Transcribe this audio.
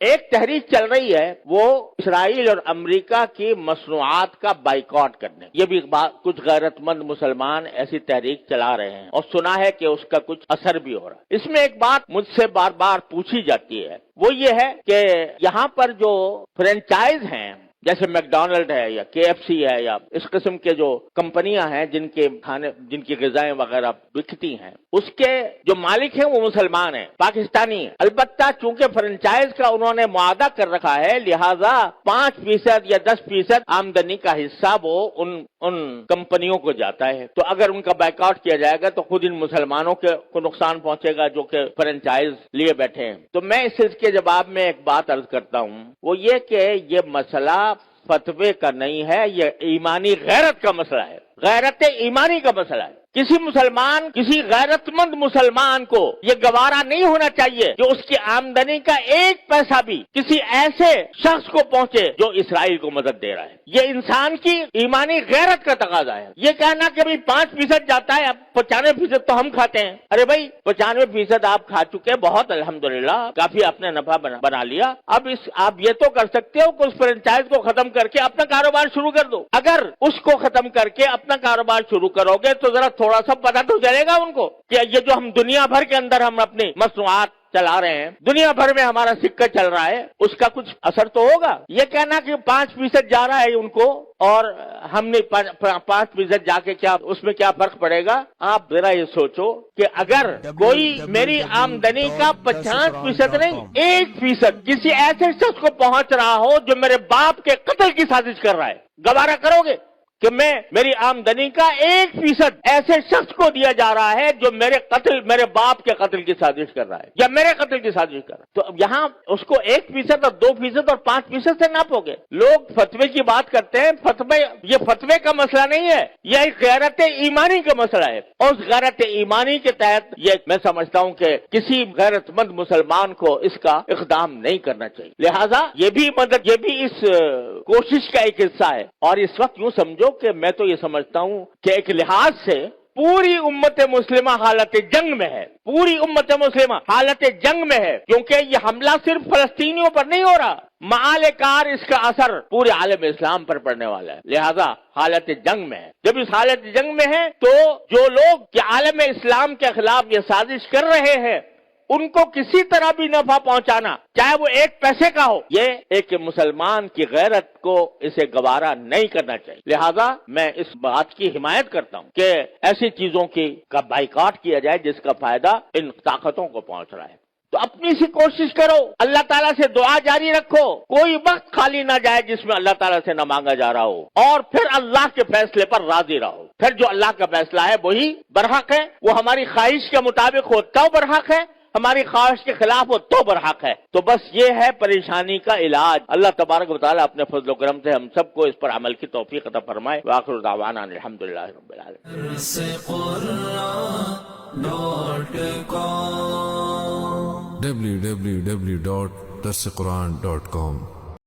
ایک تحریک چل رہی ہے وہ اسرائیل اور امریکہ کی مصنوعات کا بائیکاٹ کرنے، یہ بھی کچھ غیرت مند مسلمان ایسی تحریک چلا رہے ہیں اور سنا ہے کہ اس کا کچھ اثر بھی ہو رہا ہے۔ اس میں ایک بات مجھ سے بار بار پوچھی جاتی ہے، وہ یہ ہے کہ یہاں پر جو فرنچائز ہیں جیسے میک ڈونلڈ ہے یا کے ایف سی ہے یا اس قسم کے جو کمپنیاں ہیں جن کے کھانے جن کی غذائیں وغیرہ بکتی ہیں، اس کے جو مالک ہیں وہ مسلمان ہیں، پاکستانی ہیں۔ البتہ چونکہ فرنچائز کا انہوں نے معاہدہ کر رکھا ہے، لہذا 5% یا 10% آمدنی کا حصہ وہ ان کمپنیوں کو جاتا ہے۔ تو اگر ان کا بائیکاٹ کیا جائے گا تو خود ان مسلمانوں کو نقصان پہنچے گا جو کہ فرنچائز لیے بیٹھے ہیں۔ تو میں اس کے جواب میں ایک بات عرض کرتا ہوں، وہ یہ کہ یہ مسئلہ فتوے کا نہیں ہے، یہ ایمانی غیرت کا مسئلہ ہے، غیرت ایمانی کا مسئلہ ہے۔ کسی مسلمان، کسی غیرت مند مسلمان کو یہ گوارا نہیں ہونا چاہیے کہ اس کی آمدنی کا 1 پیسہ بھی کسی ایسے شخص کو پہنچے جو اسرائیل کو مدد دے رہا ہے۔ یہ انسان کی ایمانی غیرت کا تقاضا ہے۔ یہ کہنا کہ بھئی 5% جاتا ہے، اب 95% تو ہم کھاتے ہیں۔ ارے بھائی 95% آپ کھا چکے، بہت الحمدللہ، کافی آپ نے نفع بنا لیا۔ اب آپ یہ تو کر سکتے ہو کہ اس فرنچائز کو ختم کر کے اپنا کاروبار شروع کر دو۔ اگر اس کو ختم کر کے اپنا کاروبار شروع کرو گے تو ذرا تھوڑا سا پتہ تو چلے گا ان کو کہ یہ جو ہم دنیا بھر کے اندر ہم اپنی مصنوعات چلا رہے ہیں، دنیا بھر میں ہمارا سکہ چل رہا ہے، اس کا کچھ اثر تو ہوگا۔ یہ کہنا کہ 5% جا رہا ہے ان کو اور ہم نے 5% جا کے کیا اس میں کیا فرق پڑے گا؟ آپ ذرا یہ سوچو کہ اگر کوئی میری آمدنی کا 50% نہیں 1% کسی ایسے شخص کو پہنچ رہا ہو جو میرے باپ کے قتل کی سازش کر رہا ہے، گوارا کرو گے کہ میری آمدنی کا 1% ایسے شخص کو دیا جا رہا ہے جو میرے باپ کے قتل کی سازش کر رہا ہے یا میرے قتل کی سازش کر رہا ہے؟ تو اب یہاں اس کو 1% اور 2% اور 5% سے ناپو گے۔ لوگ فتوے کی بات کرتے ہیں، یہ فتوے کا مسئلہ نہیں ہے، یہ ایک غیرت ایمانی کا مسئلہ ہے، اور اس غیرت ایمانی کے تحت یہ میں سمجھتا ہوں کہ کسی غیرت مند مسلمان کو اس کا اقدام نہیں کرنا چاہیے۔ لہذا یہ بھی اس کوشش کا ایک حصہ ہے۔ اور اس وقت یوں سمجھو کہ میں تو یہ سمجھتا ہوں کہ ایک لحاظ سے پوری امت مسلمہ حالت جنگ میں ہے، پوری امت مسلمہ حالت جنگ میں ہے، کیونکہ یہ حملہ صرف فلسطینیوں پر نہیں ہو رہا، معال کار اس کا اثر پورے عالم اسلام پر پڑنے والا ہے۔ لہذا حالت جنگ میں ہے۔ جب اس حالت جنگ میں ہے تو جو لوگ عالم اسلام کے خلاف یہ سازش کر رہے ہیں ان کو کسی طرح بھی نفع پہنچانا، چاہے وہ 1 پیسے کا ہو، یہ ایک مسلمان کی غیرت کو اسے گوارا نہیں کرنا چاہیے۔ لہذا میں اس بات کی حمایت کرتا ہوں کہ ایسی چیزوں کا بائیکاٹ کیا جائے جس کا فائدہ ان طاقتوں کو پہنچ رہا ہے۔ تو اپنی سی کوشش کرو، اللہ تعالیٰ سے دعا جاری رکھو، کوئی وقت خالی نہ جائے جس میں اللہ تعالیٰ سے نہ مانگا جا رہا ہو، اور پھر اللہ کے فیصلے پر راضی رہو۔ پھر جو اللہ کا فیصلہ ہے وہی برحق ہے، وہ ہماری خواہش کے مطابق ہو تو برحق ہے، ہماری خواہش کے خلاف ہو تو برحق ہے۔ تو بس یہ ہے پریشانی کا علاج۔ اللہ تبارک و تعالیٰ اپنے فضل و کرم سے ہم سب کو اس پر عمل کی توفیق عطا فرمائے۔ وآخر دعوانا الحمدللہ رب العالمین۔ www.darsequran.com